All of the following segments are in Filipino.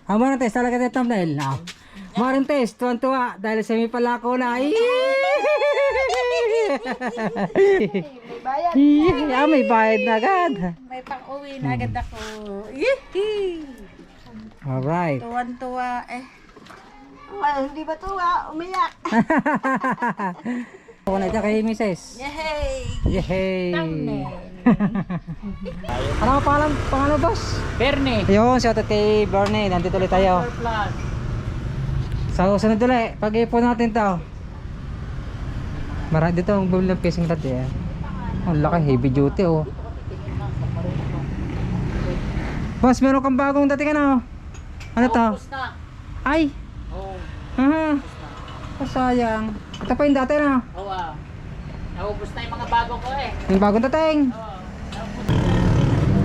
Marites talaga tayo thumbnail na. Marites, tuwan-tuwa dahil semi-palako na. May bayad. May bayad na agad. May pang-uwi na agad ako. Alright. Tuwan-tuwa eh. Hindi ba tuwa? Umiyak. Ako na dyan kay Mrs. Yay! Yehey! Thumbnail. Ano ang pangalan boss? Bernie. Ayun, shoutout kay Bernie. Nandito ulit tayo. Plus. Sa sunod ulit, pag-ipon natin to. Marami dito ang bumili ng fishing rod eh. Ang laki, heavy duty oh. Boss, meron kang bagong dating ano? Ano to? Basta. Ay! Oo. Aha! Sayang. Ito pa yung dati na. Oo. Naubos na yung mga bago ko eh. Yung bagong dating. Oo.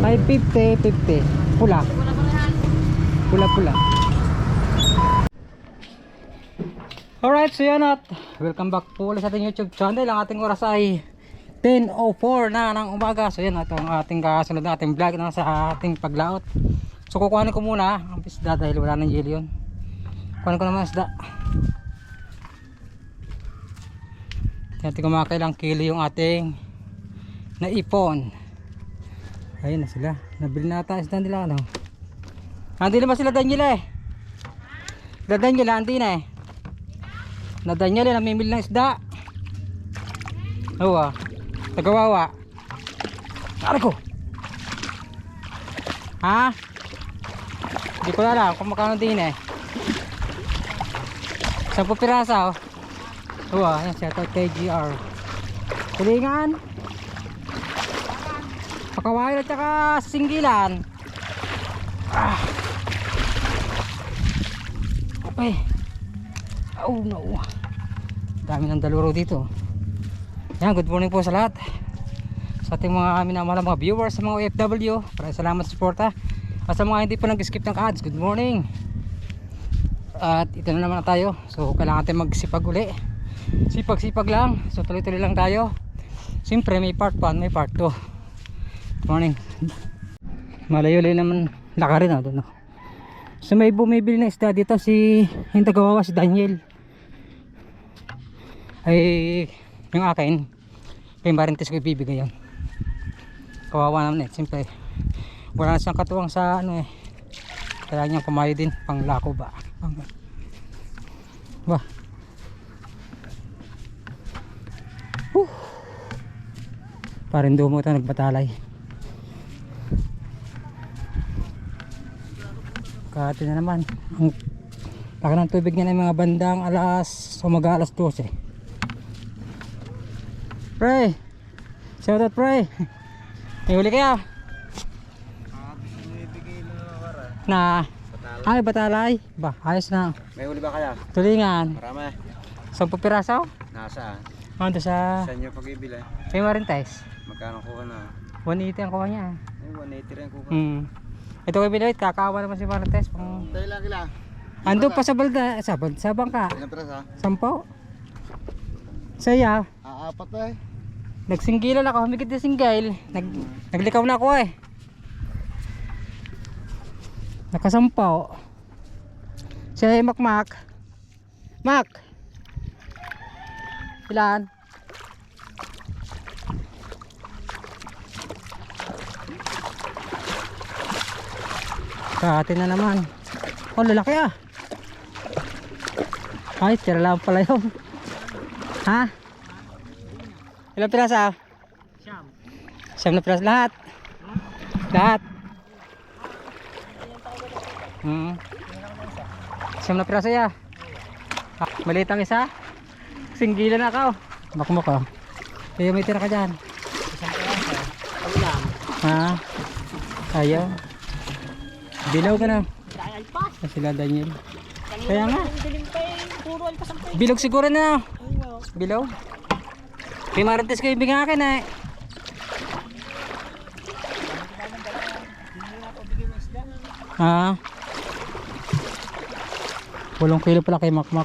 Ay, 50. Pula. Pula. Alright, so yan at welcome back po ulit sa ating YouTube channel. Ang ating oras ay 10:04 na ng umaga. So yan at ang ating kasunod na ating vlog na sa ating paglaot. So kukuhanin ko muna ang isda dahil wala nang yelo yun. Kuhanin ko naman isda. Natin kumakailang kilo yung ating naipon. Ayun na sila. Nabili na ata isda nila ano. Andi na ba sila Daniel eh? Sila Daniel andi na eh. Na Daniel eh namimili ng isda. Oo tagawawa. Ano ko? Ha? Hindi ko alam kung makano din eh. 10 pirasa oh. Oo ayan siya kay GR. Tulingan. Pakawain at saka singgilan. Okay. Oh no. Dami ng daluro dito. Yan, good morning po sa lahat. Sa ating mga minamahal mga viewers, sa mga OFW. Maraming salamat sa suporta. At sa mga hindi pa nag-skip ng ads, good morning. At ito na naman tayo. So kailangan natin magsipag uli. Sipag-sipag lang. So tuloy-tuloy lang tayo. Siyempre may part 1, may part 2. Good morning. Malayo-layo naman lakarin na doon. So may bumibili na isda dito si yung tagawawa si Daniel. Ay yung akin kay Marites ko ibibigay yan. Kawawa naman eh. Siyempre wala na siyang katuwang sa ano eh. Kaya niyang kumayo din pang lako ba. Bah. Parang dumo ito nagbatalay. Kahati na naman. Ang laki ng tubig niya ng mga bandang umaga alas 12. Pre! Shout out pre! May huli kaya? Na? Ay batalay? Ba, ayos na. May huli ba kaya? Tulingan. Marami. 10 piraso? Nasa? Ando sa Saan nyo pag-ibili? kay Marites. Magkano kuha na? 180 ang kuha niya. Ay, 180 rin kuha. Ito kay Bilawit, kakawa naman si Marites. Tayo lang kila. Ando pa sa balda, sa bangka. Ilang piras ha? 10. Saya. Apat eh. Nagsinggilan ako, humigit na singgil. Naglikaw na ako eh. Nakasampaw. Siya ay Makmak. Mak! Ilan? Kahati na naman. Oh, lalaki ah. Ay, tira lang pala yun. Ha? Ilang pirasa? Siyam na pirasa lahat. Lahat. Siyam na pirasa ya. Maliit ang isa. Singgilan na ako. Makmak oh. Kaya may tira ka dyan. Ha? Ayaw. Bilaw ka na. Sila Daniel. Kaya nga. Bilog siguro na. Bilaw. Kay Marites kayo bigyan akin eh. Ha? 8 kilo pala kay Makmak.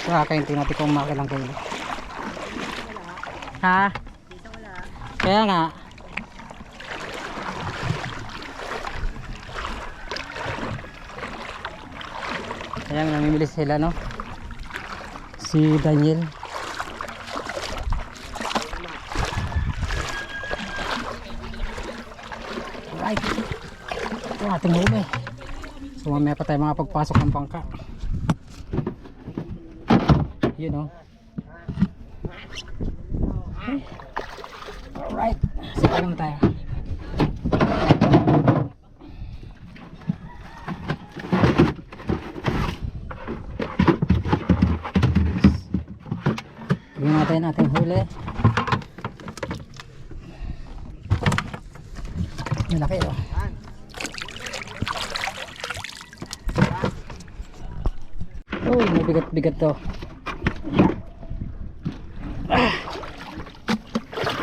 Sa akin, tingnan natin kung makilang kilo. Ha? Kaya nga. Ayan, namimili sila, no? Si Daniel. Right. Ito ating huli. So mamaya pa tayo makapagpasok ng bangka. Yun, no? Okay. Alright. Sige naman tayo. Tingnan natin ating huli. Malaki, oh. Uy, may bigat-bigat to.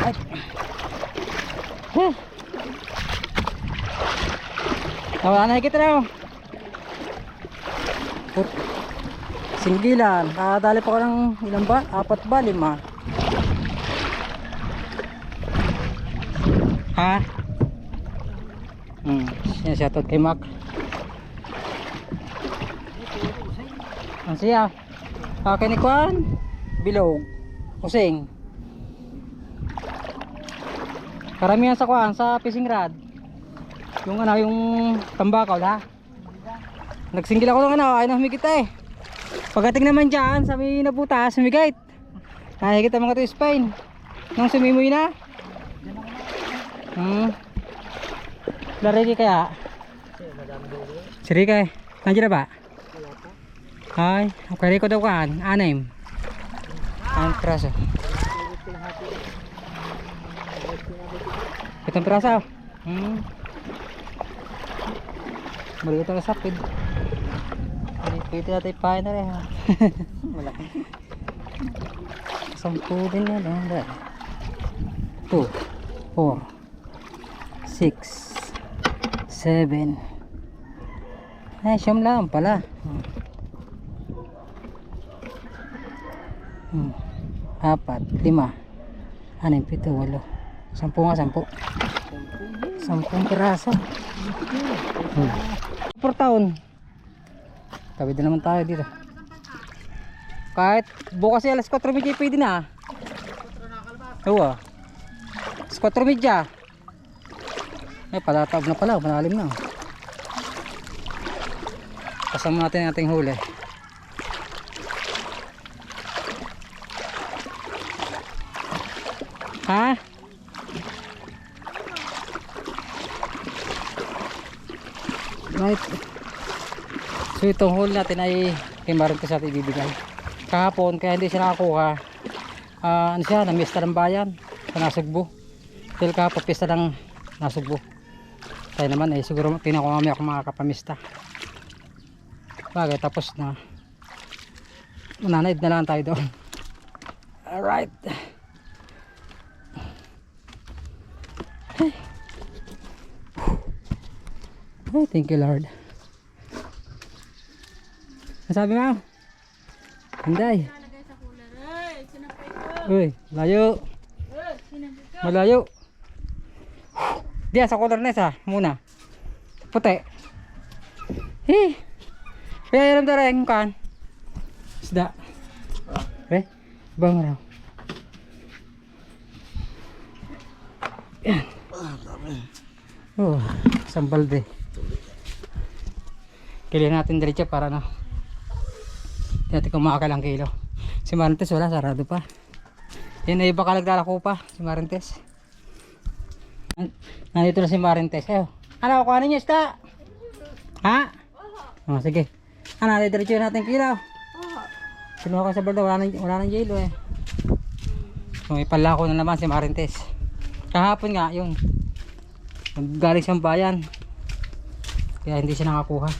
Ay. Wala na higit na. Singgilan. Nakadali pa ko ng ilang ba? 4 ba? 5. Ha? Yan, shoutout kay Mac. Ang siya. Okay ni Kwan. Bilog. Kusing. Karamihan sa Kwan, sa fishing rod. Yung ano, yung tambakaw ha. Nagsinggil ako ng ano, ay humigit eh. Pagdating naman dyan, sa may nabutas, humigit. Nakikita kita mga to spine. Nung sumimoy na. Larigi kaya? Si Rika eh. Nandiyan na ba? Ay, okay ko daw kaan. 6. Ang praso. Itong praso. Maliit ang sapid. Pwede natin ipahin na rin ha. Malaki. 10 din na lang. 2 4 6 7. Ay, siyam lang pala. 4 5 6 7 8 10 nga 10 piraso. Per taon. Tawid na naman tayo dito. Kahit bukas alas 4:30 pwede na. Oo. Alas 4:30. Ay, palatag na pala, malalim na. Kasama natin ang ating huli. Ha? Right. So itong hole natin ay kay Marintes natin ibibigay. Kahapon kaya hindi siya nakakuha. Ano siya, namista ng bayan sa Nasugbo. Dahil kahapon pista ng Nasugbo. Tayo naman eh siguro tingnan ko mamaya kung makakapamista. Bagay tapos na. Mananaid na lang tayo doon. Alright. Oh, thank you Lord. Nasabi mo? Hinday. Uy, layo. Malayo. Diyan sa cooler na isa muna. Puti. Hey. Kaya alam tara yung kan. Isda. Okay? Bang raw. Yan. Oh, isang balde. Kili natin diretso para na. Dati kumakalang kilo. Si Marintes wala, sarado pa. Yan ay baka naglalako pa si Marintes. Nandito na si Marintes. Ano, kuhanin niyo isda? Ha? Oh, sige. Ano, diretso natin kilo. Kinuha ko sa balde, wala nang yelo eh. So, may palako na naman si Marintes. Kahapon nga, yung galing siyang bayan. Kaya hindi siya nakakuha.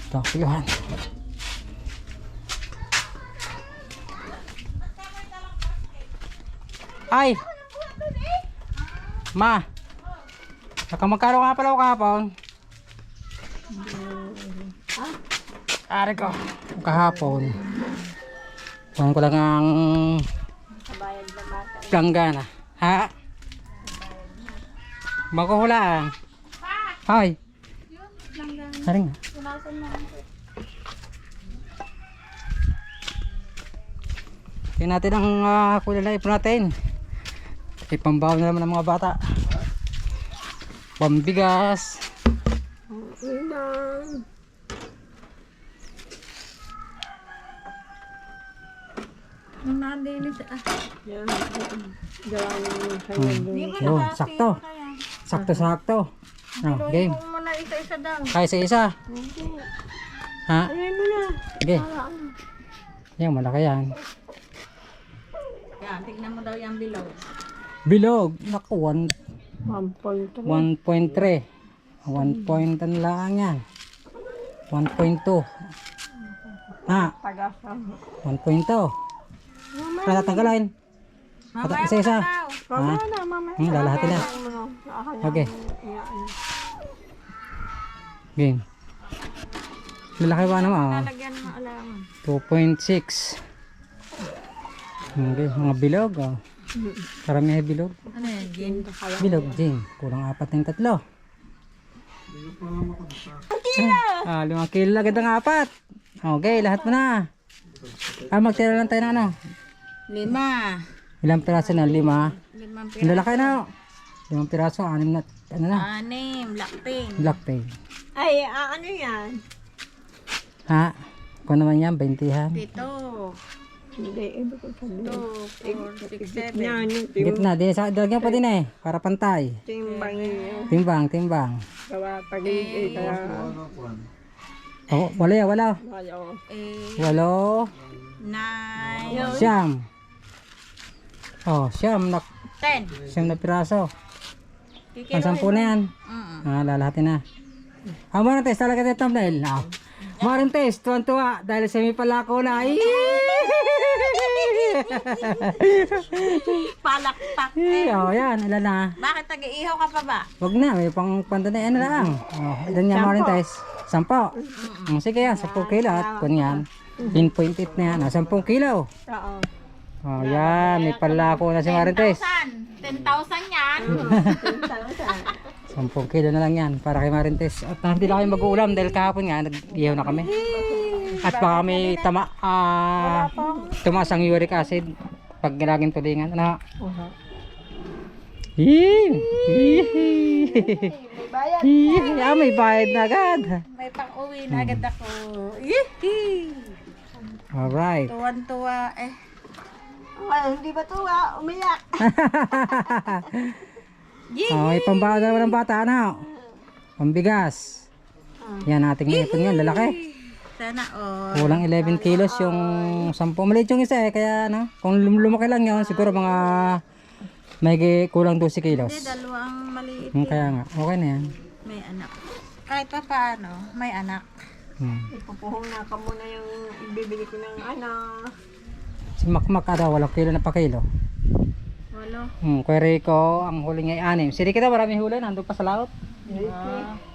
Ito, kiluhan. Ay! Ma! Nakamagkaro nga pala ako kahapon. Ari ko. Kahapon. Kuhan ko lang ang planggana. Ha? Makuhulaan. Hi. Hari nga. Tingnan natin ang kulalay po natin. Ipambaw na naman ng mga bata. Pambigas. Yun, sakto. Sakto. Game. Muna isa-isa daw. Kaya isa-isa. Ha? Ano mo na? Sige. Yan, malaki yan. Yan, tignan mo daw yung bilog. Bilog. Naku, 1.3. 1.3. 1 point ano lang yan. 1.2. Ha? Tagasam. 1.2. Kaya tatanggalin. Isa-isa. Mamaya na, mamaya. Lalahatin na. Okay. Game. Lalaki ba naman? Lagyan mo alaman. 2.6. Okay, mga bilog. Karamihan bilog. Ano yan, Jin? Bilog, Jing. Kulang 4 ng 3. 5 kilo agad ang 4. Okay, lahat mo na. Magtira lang tayo ng ano. 5. Ilang piraso na? 5. 5 Ang lalaki na. 5 piraso, 6 na. Ano na? 6, lakping. Black pay. Ay, ano yan? Ha? Kung naman yan, 20han. 7. Hindi, iba ko sabi. 2, 4, 6, 7. Yan, Gitna, dalagyan pa din eh. Para pantay. timbang yun. Timbang. Gawa pag-ibig. Oh, wala. 8, 8. 9, Siyam. Oh, siyam na 10. piraso. Ang 10 na yan. Lalahatin na. Marites, talaga tayo thumbnail. Marites, tuwan-tuwa. Dahil semi pala ako na. Palakpak. Oh, yan. Ilan na? Bakit tag-iihaw ka pa ba? Wag na. May pang pandanay. Ano lang. Oh, ilan yan, Marites? 10. Sige yan. 10 kilo. At kung yan. 10.8 na yan. 10 kilo. Oo. Oh, yan. May pala ako na si Marites. 10,000 yan. 10 kilo na lang yan para kay Marites. At hindi na kayo mag-uulam dahil kahapon nga nag-ihaw na kami. At baka may tumaas ang uric acid pag laging tulingan. Ano? May bayad na agad. May pang-uwi na agad ako. Alright. Tuwan-tuwa eh. Ay, hindi ba tuwa? Umiyak. May pambawa na naman ng bata. Ano? Pambigas. Yan ating ipon yan. Lalaki. Sana all. Kulang 11 kilos yung 10. Maliit yung isa eh. Kaya ano, kung lumaki lang yun, siguro mga may kulang 12 kilos. Hindi, dalawang maliit. Kaya nga, okay na yan. May anak. Kahit pa paano, may anak. Ipupuhong na ka muna yung ibibili ko ng ano. Si Makmak daw, 8 kilo na pa kilo. Walo. Kuya Rico, ang huli niya ay 6. Si Ricky daw, maraming huli. Nandun pa sa laot.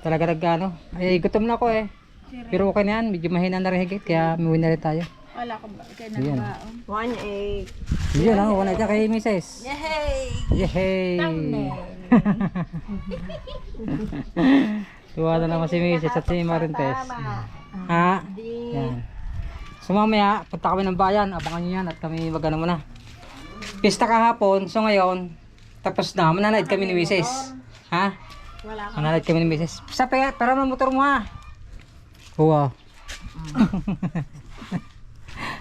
Talaga nagano. Ay, gutom na ako eh. Pero okay na yan. Medyo mahina na rin higit. Kaya may win na rin tayo. Wala ko ba? Kaya Yan. nagbaon. 1.8. Yun lang, wala dyan kay Mrs. Yay! Yehey! Tuwa na naman si Mrs. at si Marites. Ha? Yan. So mamaya, punta kami ng bayan. Abangan nyo yan at kami magano muna. Pista kahapon. So ngayon, tapos na. Mananaid kami ni Mrs. Ha? Mananaid kami ni Mrs. Sa para ng motor mo ha. Wow.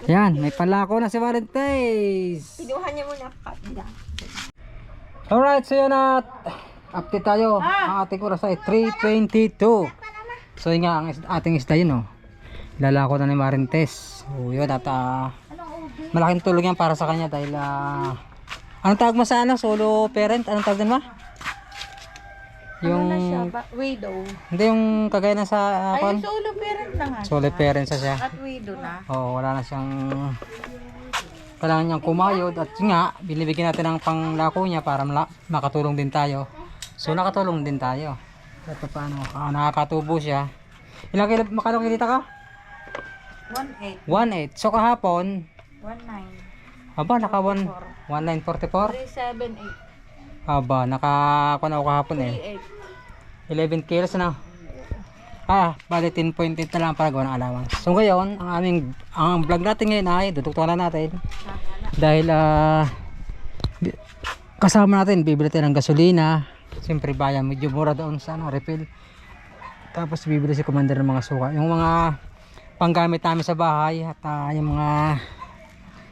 Yan, may palako na si Marites. Pinuha niya muna. Alright, so yun at update tayo. Ang ating oras ay 3:22. So yun nga, ang ating isda yun oh. Lalako na ni Marites. So yun at malaking tulong yan para sa kanya dahil anong tawag mo sa ano? Solo parent? Anong tawag din mo? Yung Widow. hindi yung kagaya na sa Ay, solo parent na nga. solo parent siya. At widow na. Oo, wala na siyang kailangan niyang kumayod at yun nga, binibigyan natin ng panglako niya para makatulong din tayo. So nakatulong din tayo. Ito paano, nakakatubo siya. Ilang kilo, makano kilita ka? 1.8. 1.8. So kahapon, 1.9. aba, naka 1.944. 3.78. Aba, naka ako kahapon eh. 11 kilos na. Bali 10.8 na lang para gawa ng allowance. So ngayon, ang vlog natin ngayon ay duduktukan na natin Dahil kasama natin, bibili tayo ng gasolina. Siyempre bayan, medyo mura doon sa ano, refill. Tapos bibili si Commander ng mga suka. Yung mga panggamit namin sa bahay at yung mga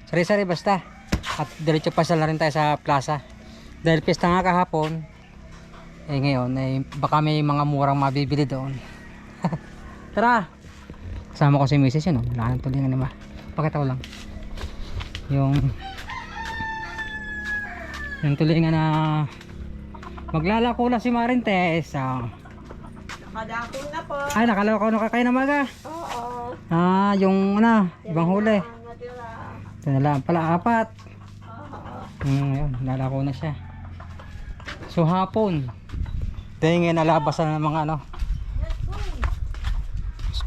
sari-sari basta. At diretso pasal na rin tayo sa plaza. Dahil pista nga kahapon, ngayon baka may mga murang mabibili doon. Tara! Kasama ko si Mrs. yun, wala nang tulingan naman. Pakita ko lang yung tulingan na maglalako na si Marintes. Nakadako na po. Ay, nakalako na kayo na maga. Oo. Yung ibang huli. Natira. Ito na lang pala, 4. Yun, lalako na siya. So hapon dahil ngayon nalabasan ng mga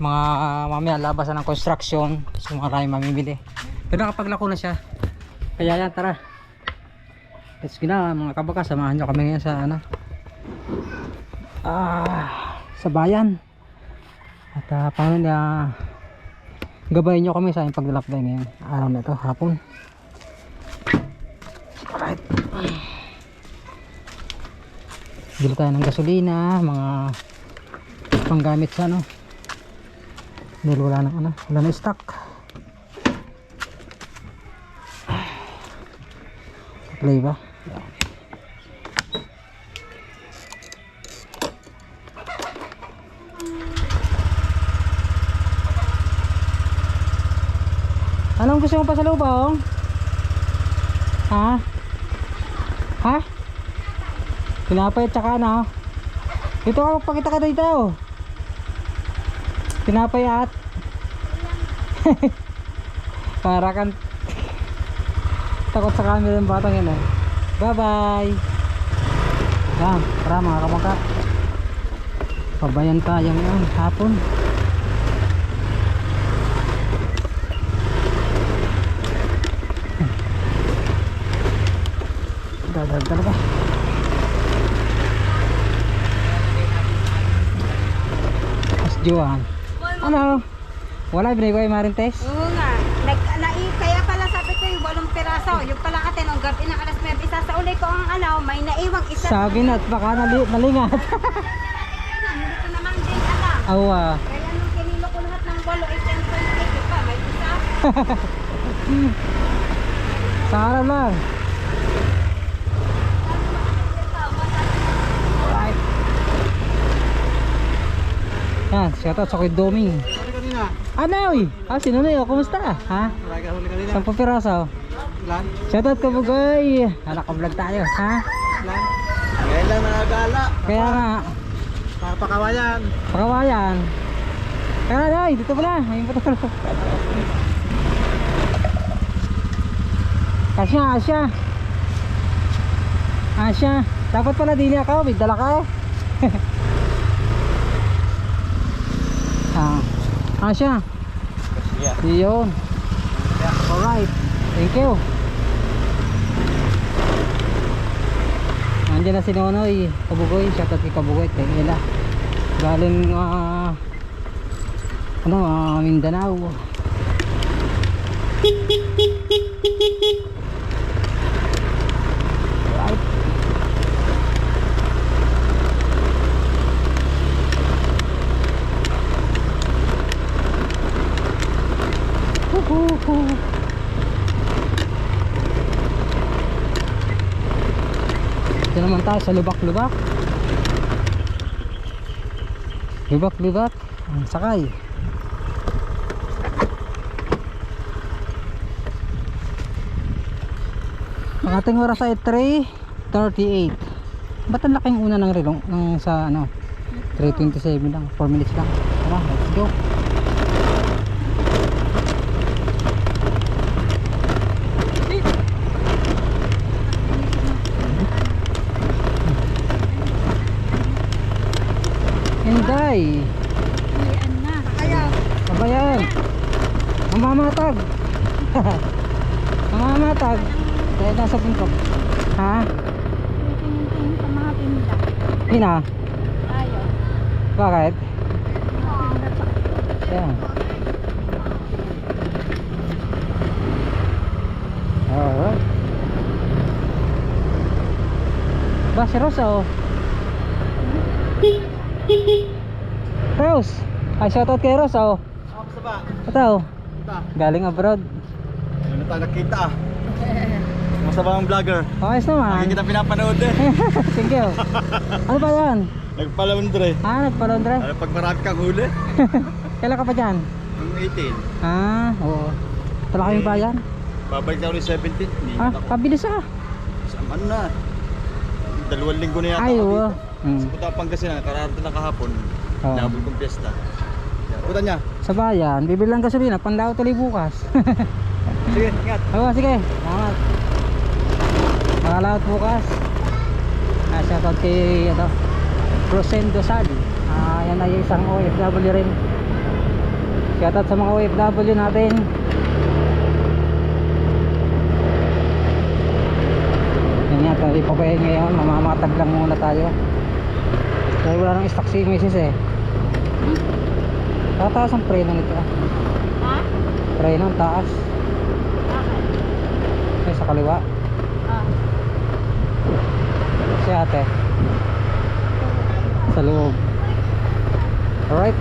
mga mamaya labasan ng construction, so marami mamimili, pero nakapaglako na siya. Kaya yan, tara, let's go na mga kabakas, samahan nyo kami ngayon sa sa bayan. At paano na gabayin nyo kami sa aming paglalakbay ngayon araw na ito, hapon. Alright, bili tayo ng gasolina, mga panggamit sa dahil wala na stock. Play ba? Anong gusto mo pa sa lubong? Ha? Ha? Tinapay at saka dito ka, magpakita ka dito. Tinapay at para kang takot sa camera ng batang yan. Bye bye. Yan, tara mga kamangka, pabayan tayo ngayon hapon. Dadag talaga. Mas Joan. Ano? Wala binigay Marintes? Oo nga. Kaya pala sabi ko yung 8 piraso. Yung pala atin, ang gabi ng alas 9, isa sa uli ko ang may naiwang isa. Sabi na at baka nalingat. Hindi ko naman din alam. Awa. Kaya nung kinilo ko lahat ng 8, 10, 20, pa, may isa. Sa araw lang. Alright. Yan, shoutout sa Kuya Doming. Huli kanina. Anoy! Sino na yun? Kumusta? Ha? Marami ka huli kanina. 10 piraso. Lan? Shoutout ka Bugoy. Naka-vlog tayo, ha? Lan? Ngayon lang nakagala. Kaya nga, Pakawayan. pakawayan. Kaya na, Noy, dito pala. Ayun pa ito. Asya. Dapat pala dili ako, may dala ka eh. Asya. Yeah. Yun. Alright. Thank you. Nandiyan na si Nonoy Kabugoy. Shoutout kay Kabugoy. Thank you. Galing Mindanao. Alright. Ito naman tayo sa lubak-lubak. Lubak-lubak ang sakay. Ang ating oras ay 3:38. Ba't ang laking una ng relong ng sa 3:27 lang, 4 minutes lang. Tara, let's go. Inday. Kabayan. Mamamatag. Mamamatag. Dahil nasa bungkap. Ha? Hina? Bakit? Ayan. Oh, Ba, si Rose oh. Rose! Ay, shoutout kay Rose oh. Ako sa ba? Ito oh. Ito. Galing abroad. Ano tayo nakita ah. Masa ba ang vlogger? Ayos naman. Lagi kita pinapanood eh. Thank you. Ano ba yan? Nagpalaundre. Nagpalondre. Ano pag marami kang huli? Kailan ka pa dyan? Ang 18. Oo. Wala kaming bayan. Babalik na ako ni 17. Hindi Ah, na ako. pabilis Ano na? 2 linggo na yata Ay, ako oo. dito. Sa Punta Pangasinan, kararating na kahapon. Oo. Nabot kong piyesta. Punta niya. Sa bayan, bibili lang gasolina, pandaw tuloy bukas. Sige, ingat. Oo, sige. Salamat. Makalaot bukas. Shoutout kay Rosendo Sali. Yan ay isang OFW rin. Shoutout sa mga OFW natin. Yan nga, tayo ipapahin ngayon. Mamamatag lang muna tayo. Dahil wala nang stock si Mrs. eh. Tataas ang preno nito ah. Ha? Preno ang taas. Bakit? Ay, sa kaliwa. Ah. Si ate. Sa loob. Alright.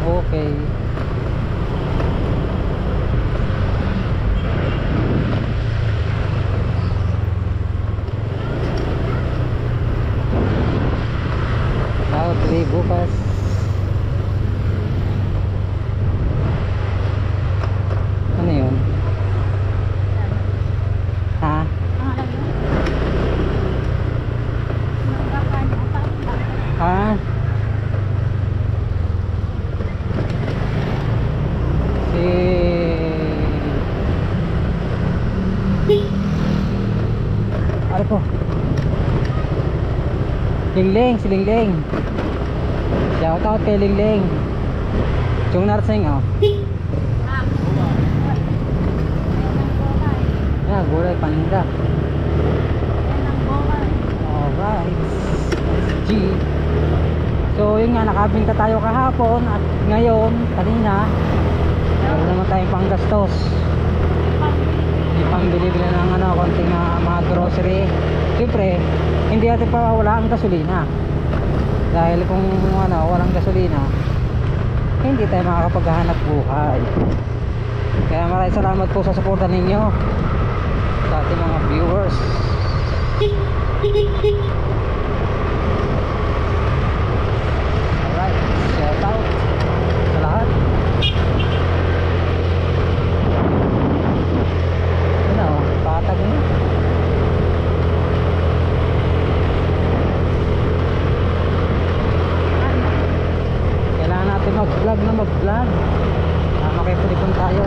Okay. Tuloy bukas. Ano yun? Ha? Ha? Ano po? Lingling, si Lingling. Shoutout kay Lingling. Chung Narsing oh. Yan, gulay paninda. Alright. G. So yun nga, nakabinta tayo kahapon. At ngayon, kanina, meron naman tayong panggastos. Pambili-bili ng konting mga grocery. Siyempre, hindi natin pawawala ang gasolina. Dahil kung walang gasolina, hindi tayo makakapaghahanap buhay. Kaya maraming salamat po sa suporta ninyo sa ating mga viewers. Alright, shout out sa lahat. Ano, patag na. Kailangan natin mag-vlog na mag-vlog. Makipulipon tayo.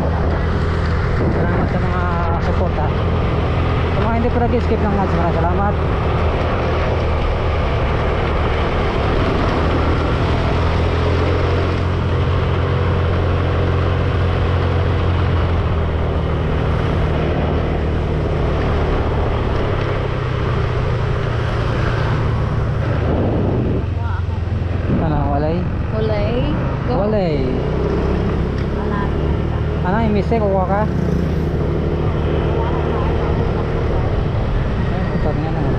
Salamat sa mga suporta. Sa mga hindi ko nag-skip ng ads, maraming salamat. Ano, walay? Kulay. Go. Walay. Malaki. Ano, imise, kuha ka? Ito nga naman.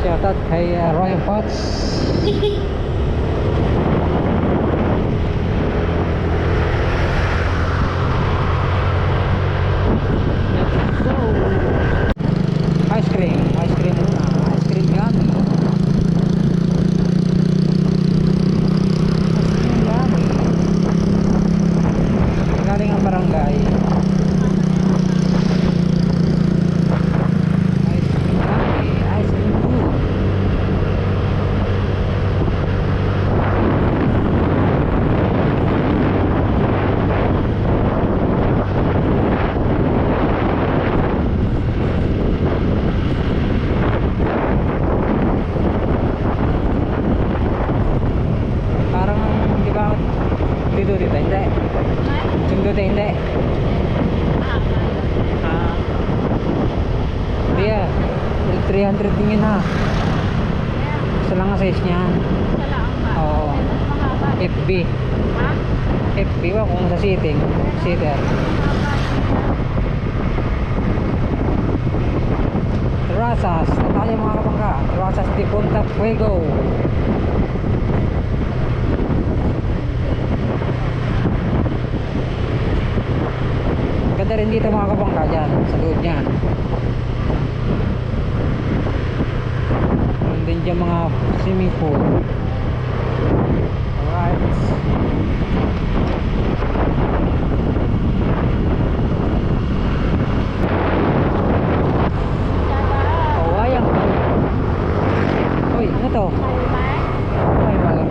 Shoutout kay Roy Potts. So, ice cream muna. Ice cream yummy. Galing ang barangay. Ice cream food. Parang di ba dito hindi. Sundot hindi. Hindi ah. 300 tingin ha. Isa lang ang size niyan. Oo. FB. Ha? FB ba kung sa seating? Seater. Terrazas. Na tayo mga kabangka. Terrazas de Punta Fuego. Ganda rin dito mga kabangka dyan. Sa loob niyan. Din dyan mga swimming pool. Alright. Oh, wayang. Uy, ano to? Ay, wala.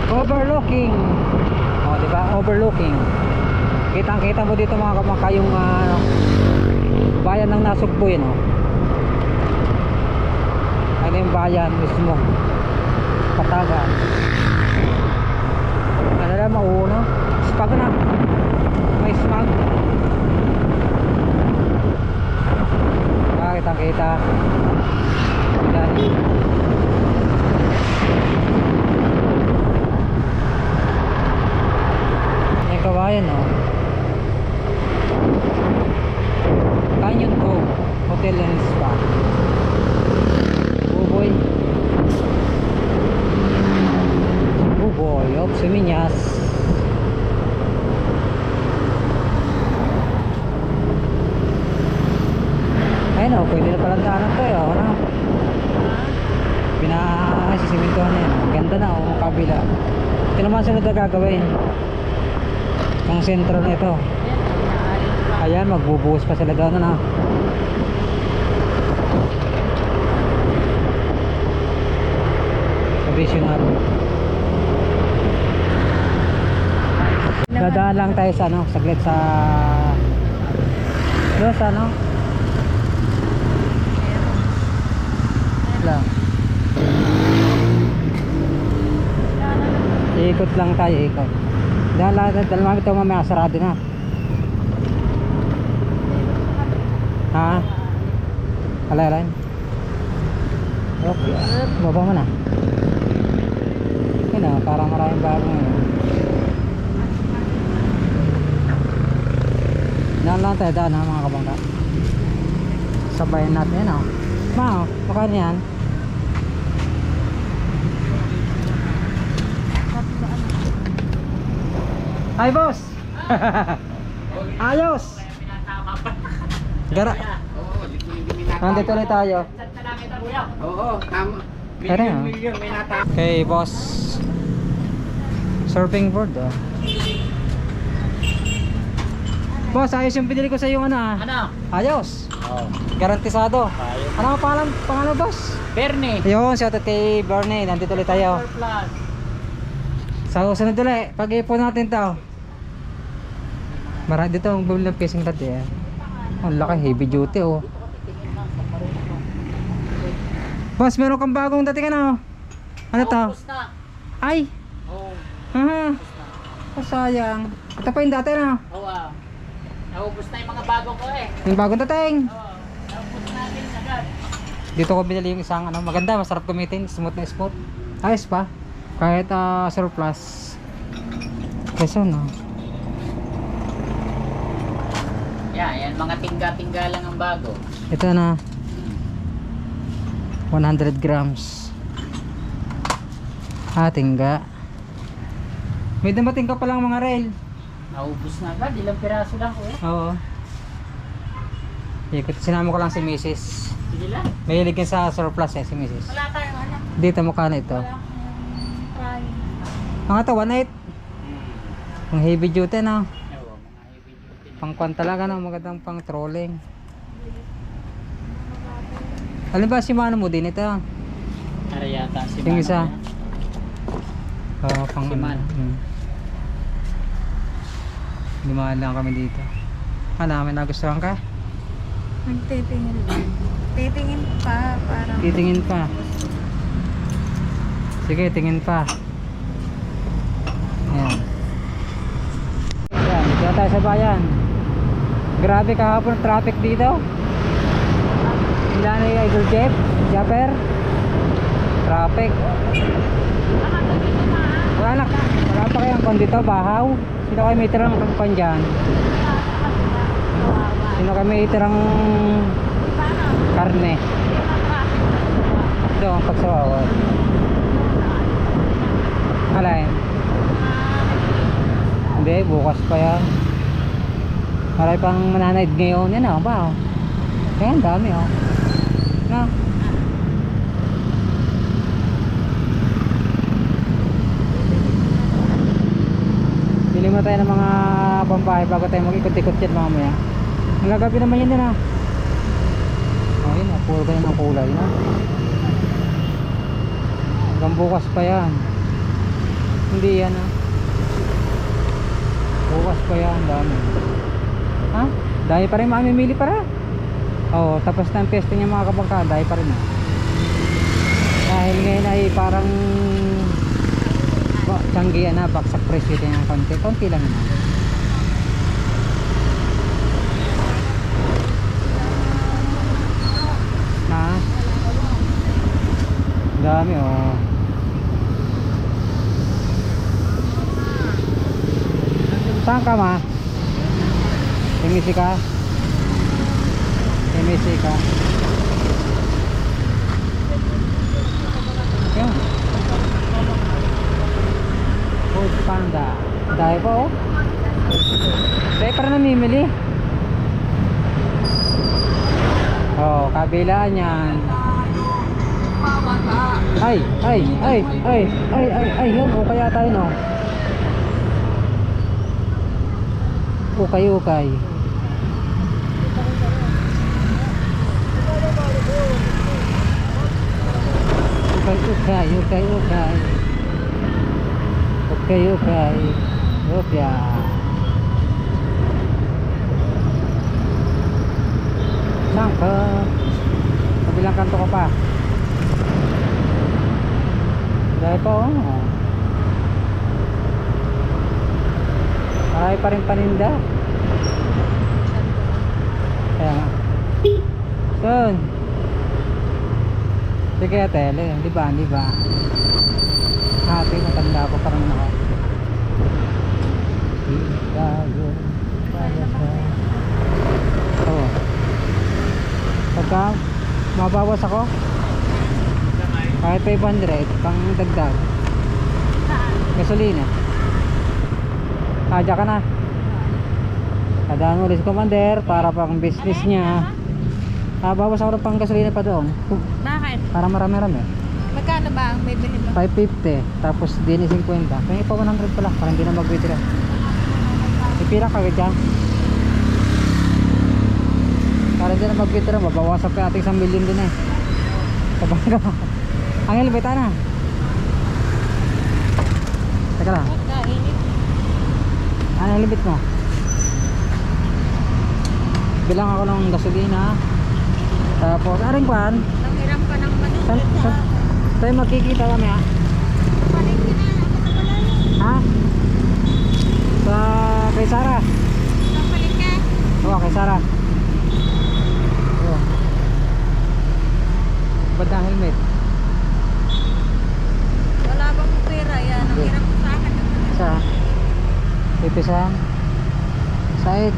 Overlooking. Oh, di ba? Overlooking. Kitang-kita mo dito mga kamangka yung bayan ng Nasugbo yun, oh. Ano yung bayan mismo? Patagan. Ano lang mauuna? Spag na. May spag. Kitang-kita. Yan. Yung kawayan, oh. Canyon Cove Hotel and Spa. Buboy. Buboy of Seminyas. Ayun, oh, pwede na palang daanan to, oh, ano? Sinisimintuhan na yan. Ganda na, oh, ang kabila. Ito naman sunod na gagawin. Ang sentro na ito. Ayan, magbubuhos pa sila doon, ano? Provisional. Dadaan lang tayo sa ano, saglit sa doon sa ano? Lang. Ikot lang tayo, ikot. Dahil mami ito mamaya sarado na. Ha? Alay. Okay. Baba mo na. Yun na, parang maraming bago ngayon. Daan lang tayo, daan ha mga kabangka. Sabayan natin yun, oh. Ma, makano yan? Hi boss! Ayos! Gara. Nandito ulit tayo. Oo, tama. Tara, ah. Million, may nata. Okay boss. Surfing board, oh. Boss, ayos yung pinili ko sa iyo, ano, ah. Ano? Ayos. Oo. Garantisado. Ayos. Ano ang pangalan boss? Bernie. Yun, shoutout kay Bernie. Nandito ulit tayo. Plus. Sa sunod ulit, pag-ipon natin to. Marami dito ang bumili ng fishing rod, eh. Ang laki, heavy duty, oh. Boss, meron kang bagong dating, ano? Ano to? Naubos na. Ay! Oo. Haha. Oh, sayang. Ito pa yung dati, no? Oo. Naubos na yung mga bago ko eh. Yung bagong dating. Oo. Naubos natin agad. Dito ko binili yung isang, ano, maganda, masarap gamitin. Smooth na smooth. Ayos pa. Kahit surplus. Keso, no? Yan, mga tingga-tingga lang ang bago. Ito na. 100 grams. Tingga. May dumating ka palang mga rail. Naubos na agad, ilang piraso lang ko eh. Oo. Ikot, sinama ko lang si Mrs. Sige lang. May hilig sa surplus, eh, si Mrs. Wala tayong ano. Dito mukha na ito. Fry. Mga to, 1.8. Ang heavy duty, no? Oo, mga heavy duty. Pangkwan talaga, no? Magandang pang trolling. Alam ba si Mano mo din ito? Ara yata si Yung Mano isa. yan. Oo, pang Si Man. Dumaan lang kami dito. May nagustuhan ka? Nagtitingin lang. Titingin pa, parang... Titingin pa. Sige, tingin pa. Ayan. Ayan. tayo sa bayan. Grabe kahapon ang traffic dito. Sila na yung Idol Jeff, Japper. Traffic. Wala pa kayang kon dito, bahaw. Sino kayo may tirang kagpan dyan? Sino kayo may tirang karne? Ito ang pagsawawal. Alay. Hindi, bukas pa yan. Marami pang mananaid ngayon. Yan o, ba o? Kaya ang dami o. Na? Bili mo tayo ng mga pambahay bago tayo mag-ikot-ikot yan mamaya. Ang gagabi naman yan din ha. O yun, puro ganyan ang kulay na. Hanggang bukas pa yan. Hindi yan ha. Bukas pa yan, dami. Ha? Dahil pa rin mamimili para. Oo, tapos na ang peste niya mga kabangka, dahil pa rin ha. Dahil ngayon ay parang tanggihan na, baksak presyo din ng konti lang na. Na? Dami oh. Saan ka ma? MSC ka? MSC ka? Yan. Food Panda. Dahil po oh. Dahil para namimili. Oh, kabilaan yan. Ay, yun. O kaya tayo no. Ukay. Opya. Sangka. Kabilang kanto ko pa. Dahil po oh. Marami pa rin paninda. Kaya nga. Son. Sige tele, di ba? Happy matanda ko parang ako. Oh. Pagka mabawas ako kahit 500 pang dagdag gasolina. Diyan ka na. Kadaan ulit si Commander para pang business niya. Bawas ako ng pang gasolina pa doon. Bakit? Para marami-rami. Magkano ba ang bibili mo? 550 tapos din 50. Kaya pa 100 pala para hindi na mag-withdraw. Ipira ka dyan. Para hindi na mag-withdraw, mabawasan pa ating 1 million din eh. Sabagay. Ang helmet na. Teka lang. Ano yung limit mo? Bilang ako ng gasolina. Tapos, aring pan. Nanghiram ka ng Saan tayo magkikita kami ha? Ha? Sa kay Sara. Papalit ka? Oo, kay Sara. Oo. Ba't ang helmet? Wala bang pera yan? Nanghiram ko sa akin. Sa pipisan side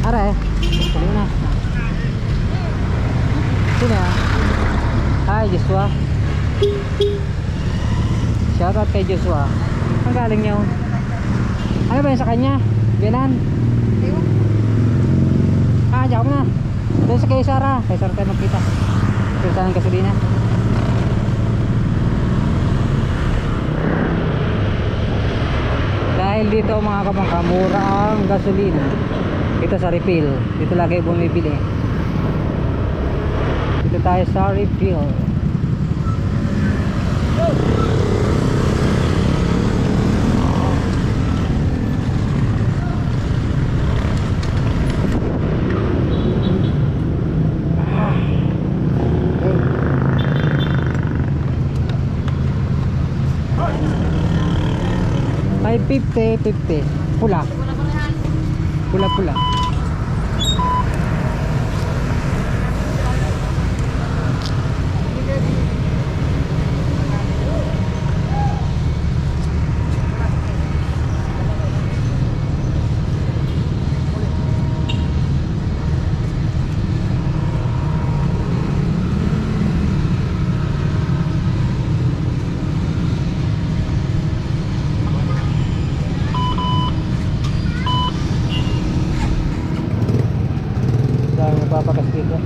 are tuloy na sino ya? Hi Joshua, shoutout kay Joshua. Ang galing niya ano ba yun sa kanya? Binan? Diyan na doon sa kay Sara tayo magkita doon sa ng gasolina. Dahil dito mga kabangka, mura ang gasolina. Dito sa refill. Dito lagi bumibili. Dito tayo sa refill. 550, 50. Pula. Pula. Dami napapakas dito.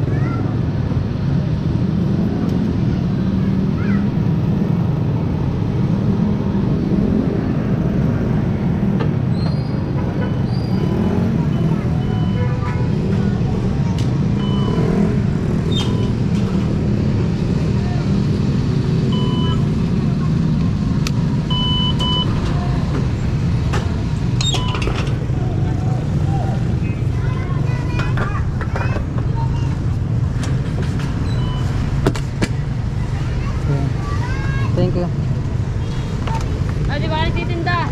Thank you. Ay, di ba nagtitinda?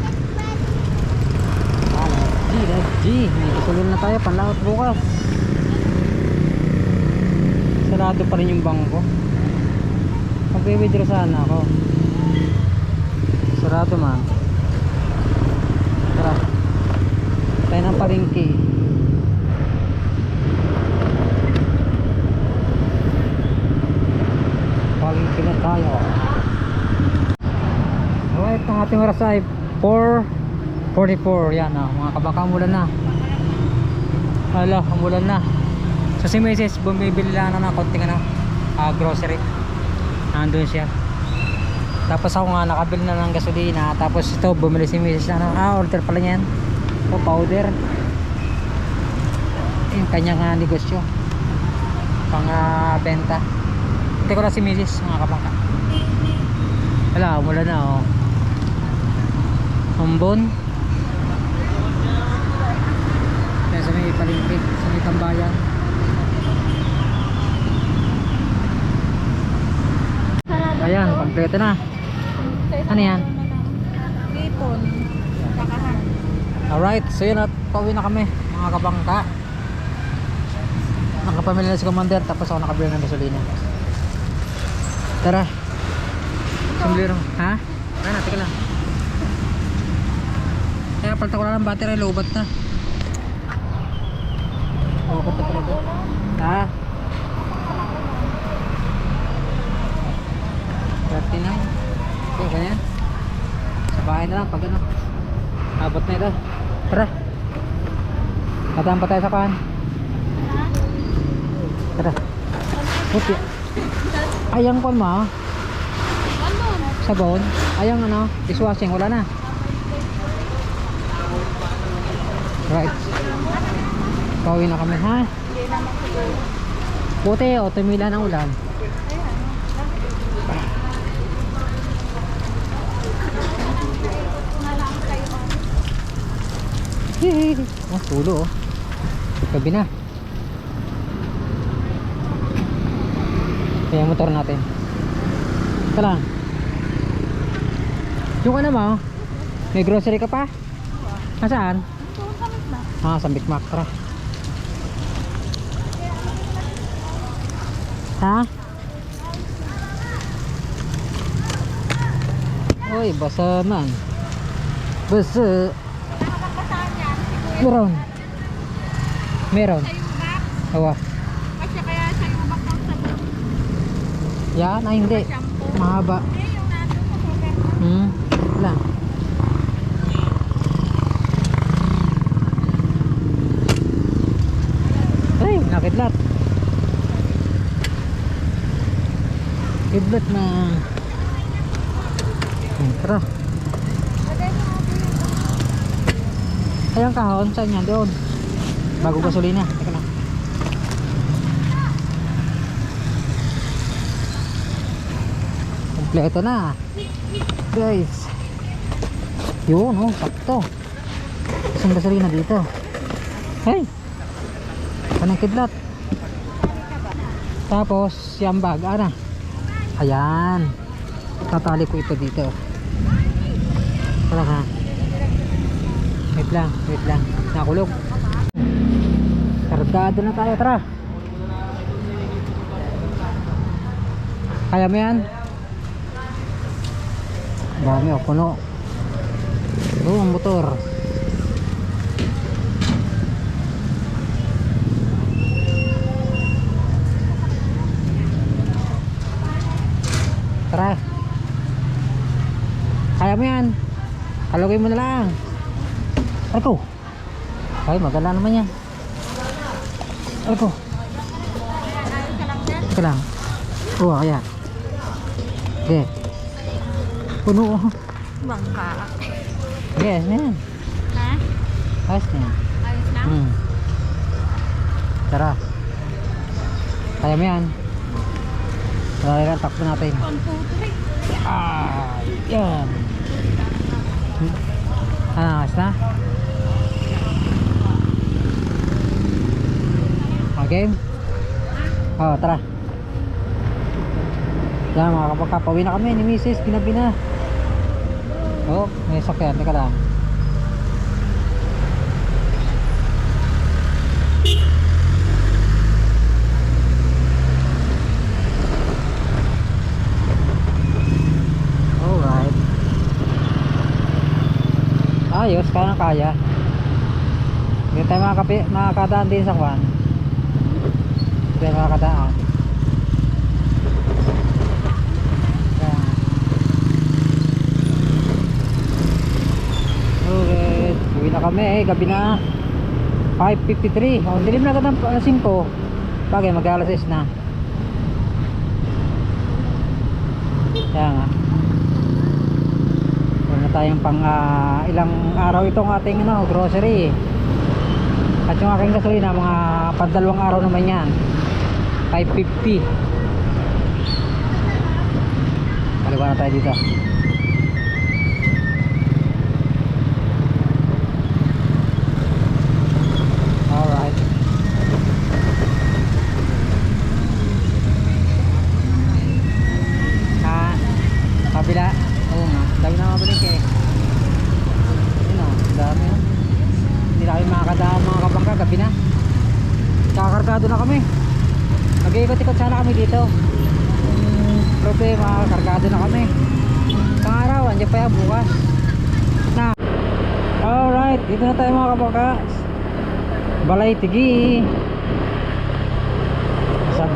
G, may kasulun na tayo, panlakot bukas. Sarado pa rin yung bangko. Magbe-withdraw sana ako. Sarado man. Tara. Tayo ng palengke. Palengke na tayo. Alright, ang ating oras ay 4:44. Yan mga kabaka, umulan na. Hala, umulan na. So si Mrs. bumibili lang ng konting grocery. Nandun siya. Tapos ako nga nakabili na ng gasolina. Tapos ito bumili si Mrs. Order pala niyan. O powder. Yung kanyang negosyo. Pang benta. Hindi ko na si Mrs. mga kabaka. Wala, umulan na Ambon. Kaya sa may palengke, sa may tambayan. Ayan, kompleto na. Ano yan? Lipon. Kakahan. Alright, so yun at pauwi na kami mga kabangka. Nakapamili na si Commander, tapos ako nakabili ng gasolina. Tara. Sumblero. Ha? Ano, tika lang. Kaya palta ko lang ng battery, lobat na. Lobat na talaga. Ha? 39. Okay, ganyan. Sa bahay na lang pag abot na ito. Tara. Tataan pa tayo sa kahan. Tara. Puti. Ayang kon ma. Sabon. Ayang dishwashing, wala na. Right. Pauwi na kami, ha? Buti, tumila ng ulan. Oh, tulo gabi na. Kaya motor natin. Ito lang. Yung mo? May grocery ka pa? Nasaan? Sa Bigmac. Tara. Ha? Uy, basa man. Basa. Meron. Awa. Kasi kaya sa yung bak ng sabon. Yan, hindi. Mahaba. Yung natin. Wala. Ay, nakidlat. Kidlat na. Tara. Ayang kahon, saan yan? Doon. Bago gasolina. Teka lang. Kompleto na. Guys. Yun, sakto. Isang gasolina dito. Hey! Kanang kidlat. Tapos, yung bag. Ayan. Tatali ko ito dito. Tara ha. Wait lang, wait lang. Nakulog. Kargado na tayo, tara. Kaya mo yan? Dami o, puno. Oo, ang motor. Tara. Kaya mo yan. Kalugay mo na lang. Ako. Ay, magala naman yan. Ako. Teka lang. Oo, kaya. Okay. Puno. Bangka. Yes, yan. Ha? Ayos na yan. Ayos na? Tara. Kaya mo yan. Tara lang, takbo natin. Ah, yan. Ayos na. Okay. Oh, tara. Yan mga kapagkapawi na kami ni Mrs. Ginabi na. Oh, may sakyan. Teka lang. Alright. Ayos, kaya na kaya. Hindi tayo makakadaan din sa kwan. Hindi tayo makakadaan. Okay, uwi na kami, gabi na 5:53. Oh, dilim na agad ng 5. Bagay, mag-alas 6 na. Kaya nga. Wala na tayong pang ilang araw itong ating grocery. At yung aking gasolina, mga pandalawang araw naman yan. 5:50. Kaliwa na tayo dito. Alright. Kabila. Oo nga, dami na mabalik eh. Yun o, dami o. Hindi na kami makakadaan mga kabangka, gabi na. Kakakargado na kami. Mag-iikot-ikot sana kami dito. Problema, kargado na kami. Isang araw, andyan pa yan bukas na. Alright, dito na tayo mga kabangka. Balay Tigi. Sa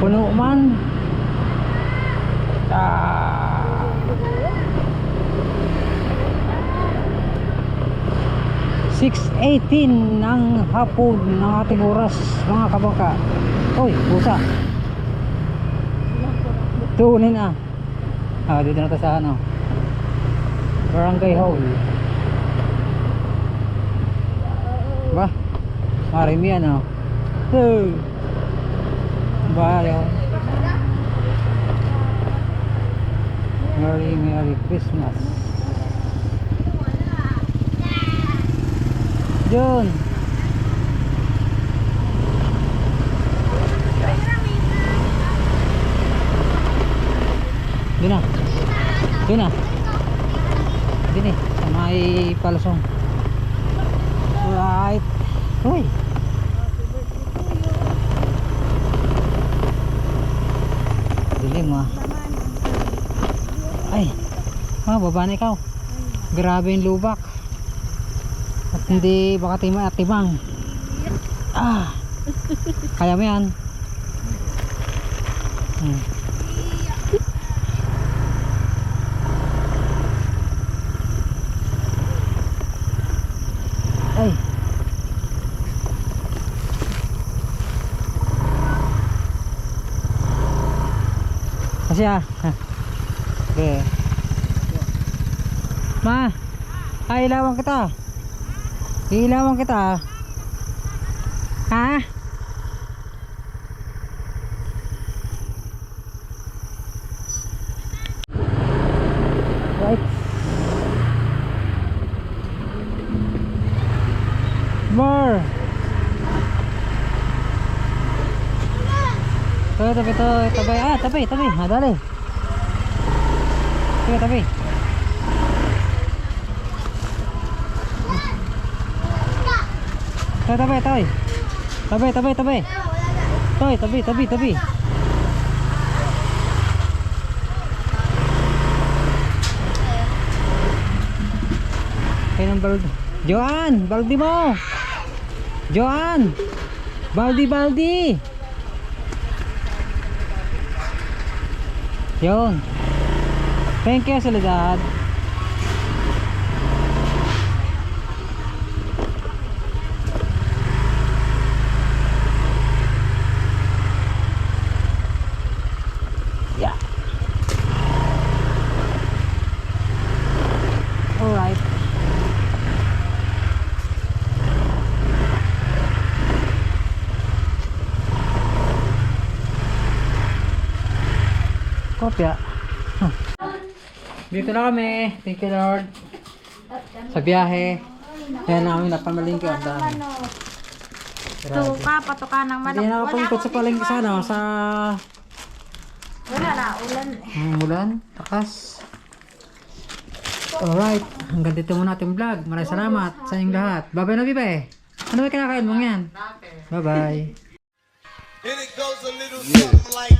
puno man. 6:18 ng hapon ng ating oras mga kabangka. Uy, pusa. Tunin ah. Dito na tayo sa ano, Barangay Hall. Ba? Marami yan oh. Bye. Merry Christmas. Jun. Doon na. Doon na. Doon eh. Sa may palasong. Right. Uy. Dilim ah. Ay. Baba na ikaw. Grabe yung lubak. At hindi baka timang. Kaya mo yan. Ay. Kasi okay. Ma, ilawan kita. Ilawan kita. Ha? Right. More. Tabi. Tabi. Dali. Sige, tabi. Toy, tabi, toy. Tabi, tabi, tabi. Toy, tabi, tabi, tabi. Kaya ng baldi. Joan, baldi mo. Joan. Baldi, baldi. Yun. Thank you, Soledad. Yeah. Alright. Kopya. Dito na kami. Thank you, Lord. Sa biyahe. Kaya namin napamalingki ang dami. Tuka, patuka ng manok. Hindi na nakapangkot sa palengke sana. Sa Wala na, ulan. mulan. Takas. Alright. Hanggang dito muna ating vlog. Maraming salamat sa inyong lahat. Bye-bye na, Bibe. Ano ba kinakain mong yan? Bye-bye. And it goes a little something like